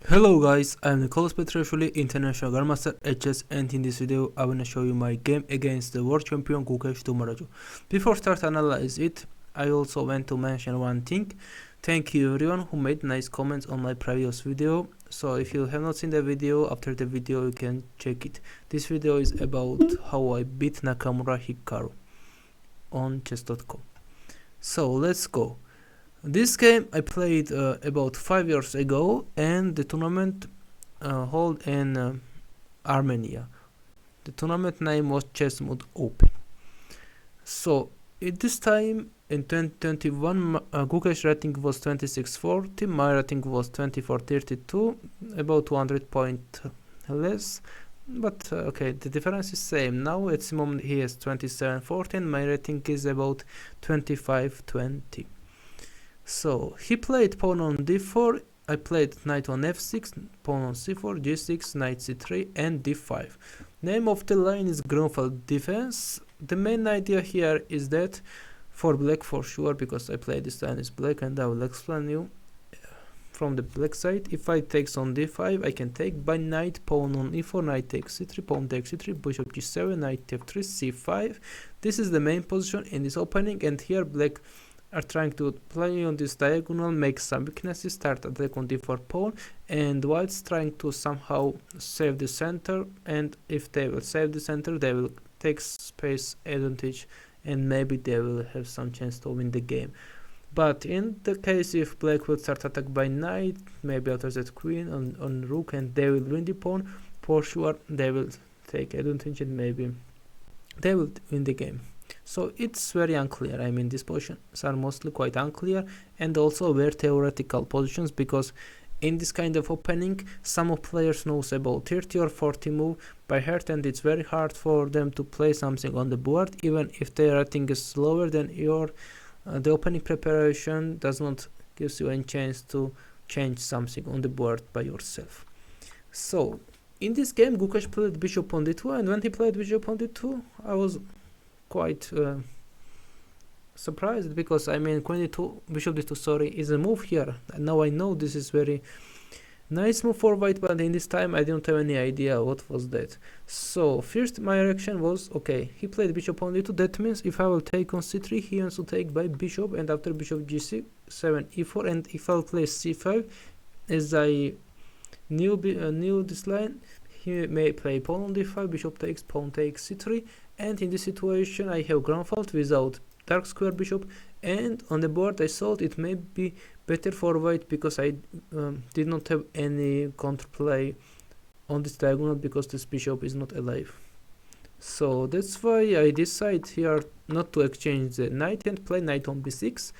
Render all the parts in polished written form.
Hello guys, I am Nikoloz Petriashvili, International Grandmaster HS, and in this video I wanna show you my game against the World Champion Gukesh Dommaraju. Before start analyze it, I also want to mention one thing. Thank you everyone who made nice comments on my previous video. So if you have not seen the video, after the video you can check it. This video is about how I beat Nakamura Hikaru on chess.com. So let's go. This game I played about 5 years ago, and the tournament held in Armenia. The tournament name was Chess Mode Open. So at this time in 2021, Gukesh rating was 2640, my rating was 2432, about 200 points less. But okay, the difference is same. Now at the moment he has 2714, my rating is about 2520. So he played pawn on d4, I played knight on f6, pawn on c4, g6, knight c3 and d5. Name of the line is Grunfeld defense. The main idea here is that for black for sure, because I play this line is black, and I will explain you from the black side. If I takes on d5, I can take by knight, pawn on e4, knight takes c3, pawn takes c3, bishop g7, knight f3, c5. This is the main position in this opening, and here black are trying to play on this diagonal, make some weaknesses, start attack on d4 pawn, and whilst trying to somehow save the center, and if they will save the center they will take space advantage and maybe they will have some chance to win the game. But in the case if black will start attack by knight, maybe after that queen on rook, and they will win the pawn, for sure they will take advantage and maybe they will win the game. So it's very unclear. I mean, these positions are mostly quite unclear and also very theoretical positions, because in this kind of opening some of players knows about 30 or 40 move by heart, and it's very hard for them to play something on the board, even if their rating is lower than your the opening preparation does not give you any chance to change something on the board by yourself. So in this game Gukesh played bishop on d2, and when he played bishop on d2 I was quite surprised, because I mean queen d2, bishop d2, sorry, is a move here. Now I know this is very nice move for white, but in this time I didn't have any idea what was that. So first my reaction was, okay, he played bishop on d2, that means if I will take on c3 he wants to take by bishop, and after bishop g6, 7 e4, and if I'll play c5, as I knew this line, he may play pawn on d5, bishop takes, pawn takes c3, and in this situation I have Grunfeld without dark square bishop, and on the board I thought it may be better for white, because I did not have any counterplay on this diagonal, because this bishop is not alive. So that's why I decide here not to exchange the knight and play knight on b6,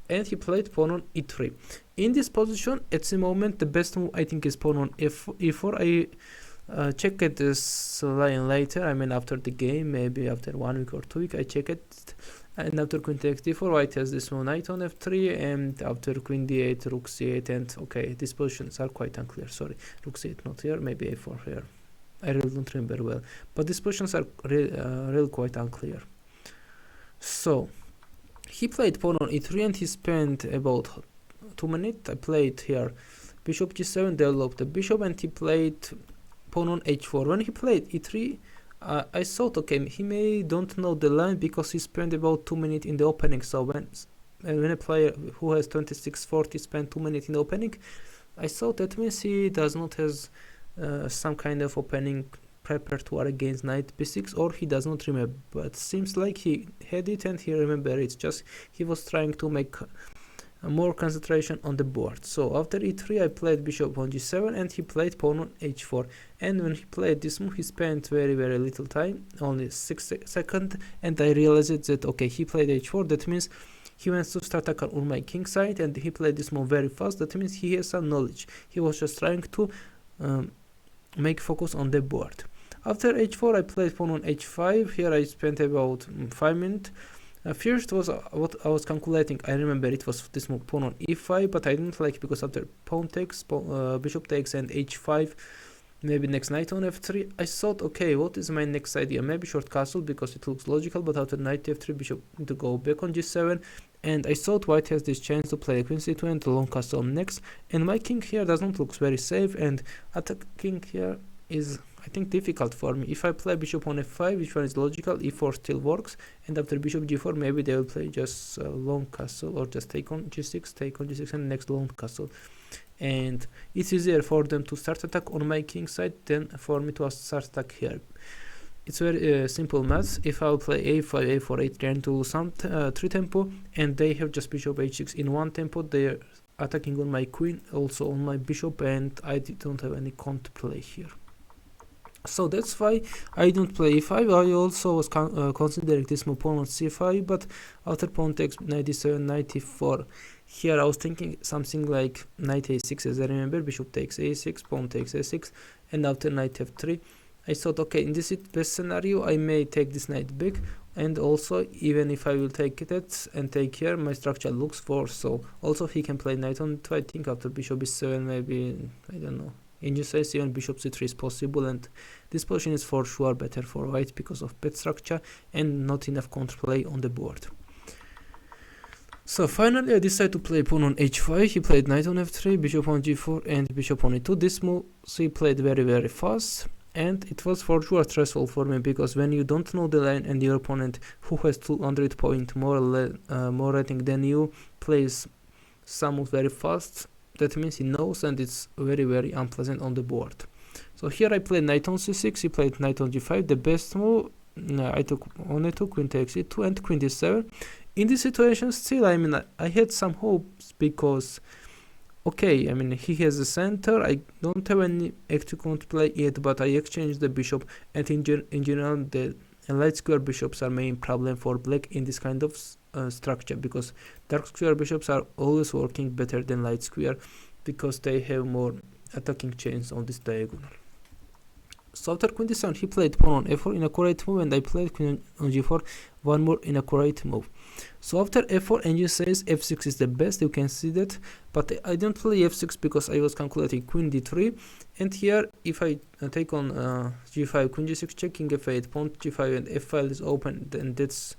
and he played pawn on e3. In this position at the moment the best move I think is pawn on e4. I check it this line later, I mean after the game, maybe after 1 week or 2 weeks I check it, and after queen takes d4 white has this one knight on f3, and after queen d8, rook c8, and okay, these positions are quite unclear, sorry, rook c8 not here, maybe a4 here, I really don't remember well, but these positions are really quite unclear. So he played pawn on e3 and he spent about 2 minutes. I played here bishop g7, developed the bishop, and he played pawn on h4. When he played e3, I thought, okay, he may don't know the line, because he spent about 2 minutes in the opening. So when a player who has 2640 spent 2 minutes in the opening, I thought that means he does not has some kind of opening repertoire against knight b6, or he does not remember. But seems like he had it and he remembered it. Just he was trying to make more concentration on the board. So after e3 I played bishop on g7, and he played pawn on h4, and when he played this move he spent very little time, only 6 seconds, and I realized that okay, he played h4, that means he wants to start attack on my king side, and he played this move very fast, that means he has some knowledge. He was just trying to make focus on the board. After h4 I played pawn on h5. Here I spent about 5 minutes. First was what I was calculating. I remember it was this move pawn on e5, but I didn't like, because after pawn takes, bishop takes, and h5, maybe next knight on f3. I thought, okay, what is my next idea? Maybe short castle, because it looks logical, but after knight f3, bishop to go back on g7, and I thought white has this chance to play queen c2 and long castle next, and my king here doesn't look very safe, and attacking here is, I think, difficult for me. If I play bishop on f5, which one is logical, e4 still works, and after bishop g4 maybe they will play just long castle, or just take on g6, take on g6 and next long castle, and it's easier for them to start attack on my king side than for me to start attack here. It's very simple maths. If I will play a5, a4, a3 into some 3 tempo, and they have just bishop h6 in 1 tempo, they are attacking on my queen, also on my bishop, and I don't have any counterplay here. So that's why I don't play e5. I also was considering this move pawn on c5, but after pawn takes knight d7, knight e4, here I was thinking something like knight a6, as I remember, bishop takes a6, pawn takes a6, and after knight f3, I thought, okay, in this best scenario, I may take this knight back, and also, even if I will take that and take here, my structure looks worse, so also he can play knight on 2, I think after bishop b7, maybe, I don't know, in this case, even bishop c3 is possible, and this position is for sure better for white because of bad structure and not enough counterplay on the board. So finally I decided to play pawn on h5, he played knight on f3, bishop on g4 and bishop on e2. This move he played very fast, and it was for sure stressful for me, because when you don't know the line and your opponent, who has 200 point more rating than you, plays some moves very fast, that means he knows, and it's very unpleasant on the board. So here I played knight on c6, he played knight on g5. The best move, I took on e2, queen takes e2 and queen d7. In this situation still, I mean, I had some hopes, because okay, I mean, he has the center, I don't have any active counterplay yet, but I exchanged the bishop, and in general the light square bishops are main problem for black in this kind of structure, because dark square bishops are always working better than light square, because they have more attacking chains on this diagonal. So after queen d7, he played pawn on f4 in a correct move, and I played queen on g4, one more in a correct move. So after f4, and says f6 is the best, you can see that, but I don't play f6 because I was calculating queen d3, and here if I take on g5, queen g6, checking f8, pawn g5 and f file is open, then that's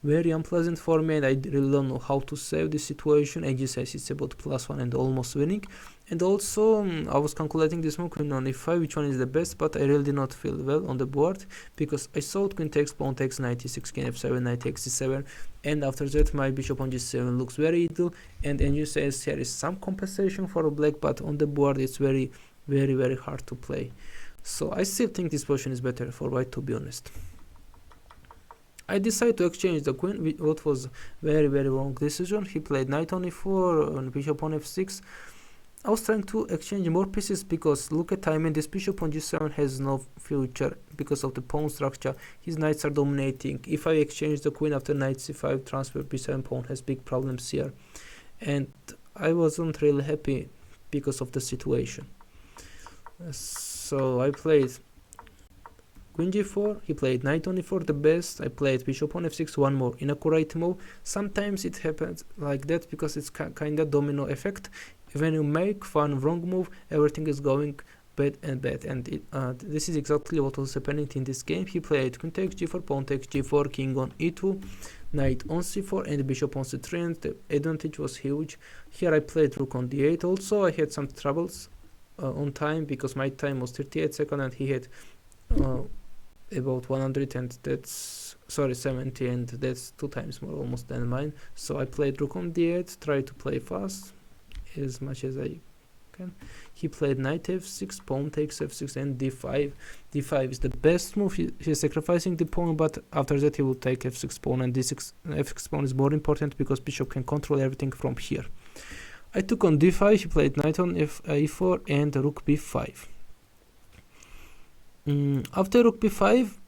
very unpleasant for me, and I really don't know how to save this situation. And says it's about +1 and almost winning. And also I was calculating this move, queen on e5, which one is the best, but I really did not feel well on the board, because I thought queen takes, pawn takes, knight e6, king f7, knight takes c7, and after that my bishop on g7 looks very idle, and says here is some compensation for black, but on the board it's very hard to play. So I still think this position is better for white, to be honest. I decided to exchange the queen, what was very wrong decision. He played knight on e4 and bishop on f6. I was trying to exchange more pieces, because look at time, and this bishop on g7 has no future because of the pawn structure. His knights are dominating. If I exchange the queen after knight c5 transfer, b7 pawn has big problems here, and I wasn't really happy because of the situation. So I played queen g4, he played knight on e4, the best. I played bishop on f6, one more in a correct move. Sometimes it happens like that because it's kinda domino effect. When you make one wrong move, everything is going bad, and this is exactly what was happening in this game. He played queen takes g4, pawn takes g4, king on e2, knight on c4 and bishop on c3, and the advantage was huge. Here I played rook on d8. Also I had some troubles on time, because my time was 38 seconds and he had about 100, and that's 70, and that's 2 times more almost than mine. So I played rook on d8, tried to play fast as much as I can. He played knight f6, pawn takes f6 and d5. d5 is the best move. He's sacrificing the pawn, but after that he will take f6 pawn, and this f6 pawn is more important because bishop can control everything from here. I took on d5, he played knight on e4 and rook b5. After rook b5,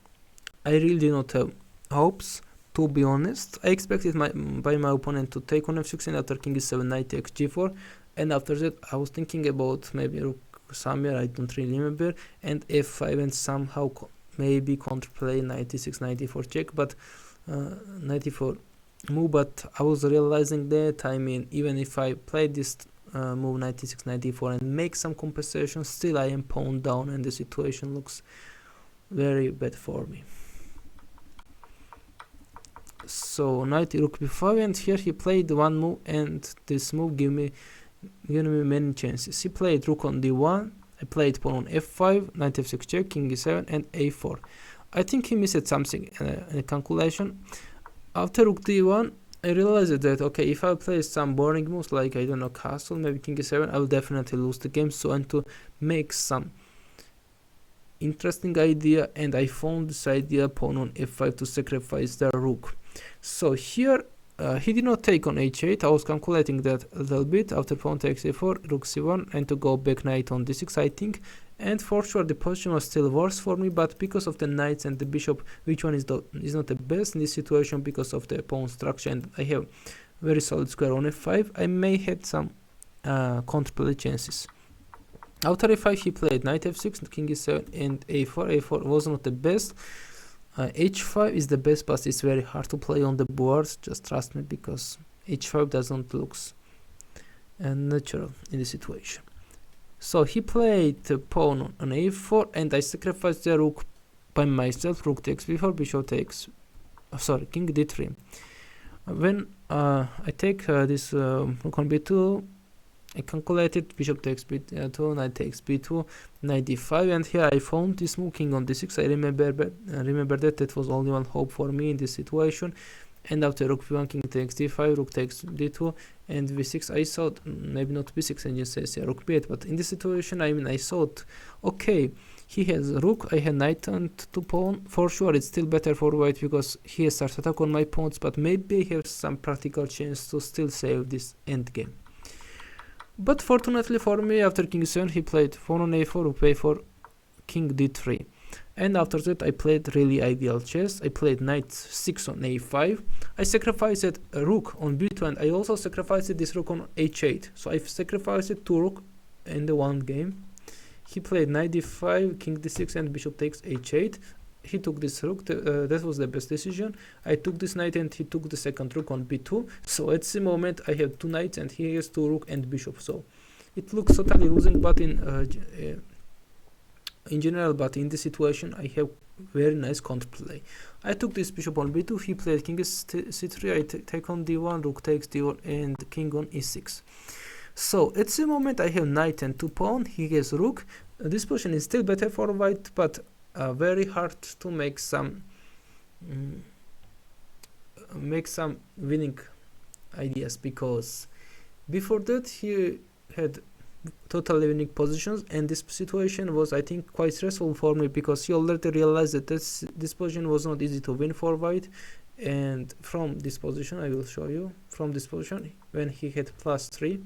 I really did not have hopes, to be honest. I expected my opponent to take on f6, and after king e7, knight takes g4, and after that I was thinking about maybe rook somewhere, I don't really remember, and f5, and somehow maybe counterplay knight e6, knight e4 check, but knight e4 move. But I was realizing that, I mean, even if I played this move knight e6, knight e4 and make some compensation, still I am pawn down, and the situation looks very bad for me. So knight rook b5, and here he played one move, and this move gave me many chances. He played rook on d1, I played pawn on f5, knight f6 check, king e7, and a4. I think he missed something in a calculation. After rook d1, I realized that, okay, if I play some boring moves like, I don't know, castle, maybe king e7, I will definitely lose the game. So I want to make some interesting idea, and I found this idea, pawn on f5 to sacrifice the rook. So here he did not take on h8. I was calculating that a little bit. After pawn takes a4, rook c1, and to go back knight on d6, I think. And for sure the position was still worse for me, but because of the knights and the bishop, which one is not the best in this situation because of the pawn structure, and I have very solid square on f5, I may had some counterplay chances. After a5 he played knight f6, king e7, and a4. a4 was not the best. h5 is the best, but it's very hard to play on the board, just trust me, because h5 doesn't look natural in this situation. So he played pawn on a4, and I sacrificed the rook by myself. Rook takes b4, bishop takes, king d3. When I take this rook on b2, I calculated bishop takes b2, knight takes b2, knight d5, and here I found this move, king on d6. I remember that was only one hope for me in this situation. And after rook b1, king takes d5, rook takes d2, and v6. I thought maybe not b6, and just says rook b8. But in this situation, I thought, okay, he has rook, I had knight and two pawn. For sure, it's still better for white because he has started attack on my pawns. But maybe I have some practical chance to still save this endgame. But fortunately for me, after king e7, he played pawn on a4, rook a4, king d3. And after that I played really ideal chess. I played knight 6 on a5. I sacrificed a rook on b2, and I also sacrificed this rook on h8. So I sacrificed two rook in the one game. He played knight d5, king d6, and bishop takes h8. He took this rook, that was the best decision. I took this knight, and he took the second rook on b2. So at the moment I have two knights, and he has two rook and bishop. So it looks totally losing, but in general, but in this situation I have very nice counterplay. I took this bishop on b2, he played king c3, I take on d1, rook takes d1, and king on e6. So at the moment I have knight and two pawn, he has rook. This position is still better for white, but very hard to make some winning ideas, because before that he had totally winning positions, and this situation was, I think, quite stressful for me, because he already realized that this position was not easy to win for white. And from this position, I will show you, from this position when he had +3,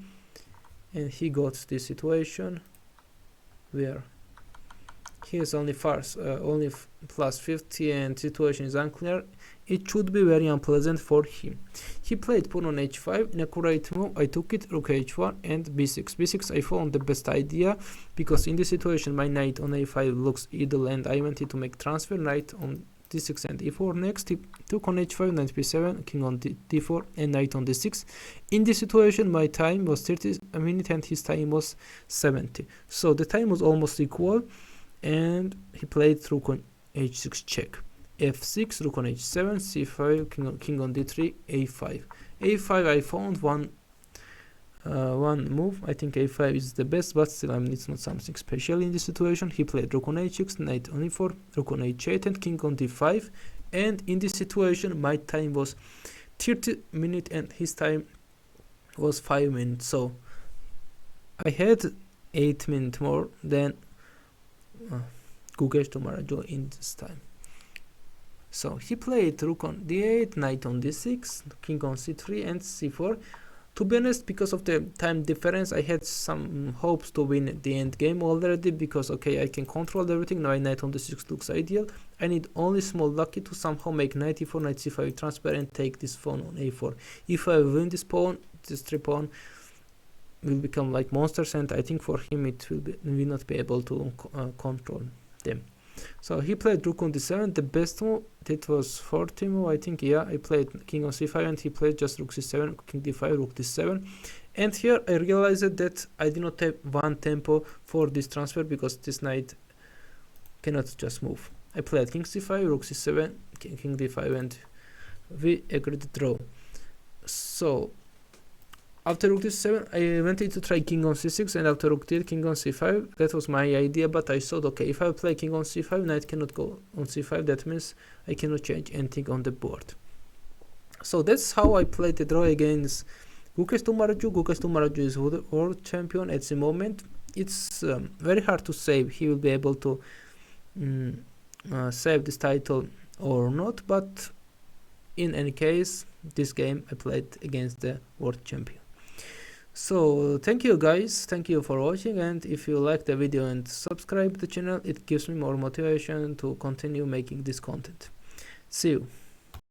and he got this situation where he is only +50, and situation is unclear. It should be very unpleasant for him. He played pawn on h5. In a correct move, I took it, rook h1, and b6. b6 I found the best idea, because in this situation my knight on a5 looks idle, and I wanted to make transfer. Knight on d6 and e4. Next he took on h5, knight b7, king on d4, and knight on d6. In this situation my time was 30 minutes and his time was 70. So the time was almost equal, and he played rook on h6 check, f6, rook on h7, c5, king on d3, a5. a5 I found one move. I think a5 is the best, but still it's not something special in this situation. He played rook on h6, knight on e4, rook on h8, and king on d5. And in this situation my time was 30 minutes and his time was 5 minutes. So I had 8 minutes more than Gukesh Dommaraju in this time. So he played rook on d8, knight on d6, king on c3, and c4. To be honest, because of the time difference, I had some hopes to win the end game already, because okay, I can control everything. Now knight on d6 looks ideal. I need only small lucky to somehow make knight e4, knight c5 transfer, and take this pawn on a4. If I win this pawn, this 3 pawn will become like monsters, and I think for him it will not be able to control them. So he played rook on d7, the best move. That was 40 move, I think. Yeah, I played king on c5, and he played just rook c7, king d5, rook d7. And here I realized that I did not have one tempo for this transfer, because this knight cannot just move. I played king c5, rook c7, king d5, and we agreed to draw. So after rook d7, I wanted to try king on c6, and after rook d8, king on c5. That was my idea, but I thought, okay, if I play king on c5, knight cannot go on c5. That means I cannot change anything on the board. So that's how I played the draw against Gukesh Dommaraju. Gukesh Dommaraju is world champion at the moment. It's very hard to say if he will be able to save this title or not, but in any case, this game I played against the world champion. So thank you guys, thank you for watching, and if you like the video and subscribe the channel, it gives me more motivation to continue making this content. See you.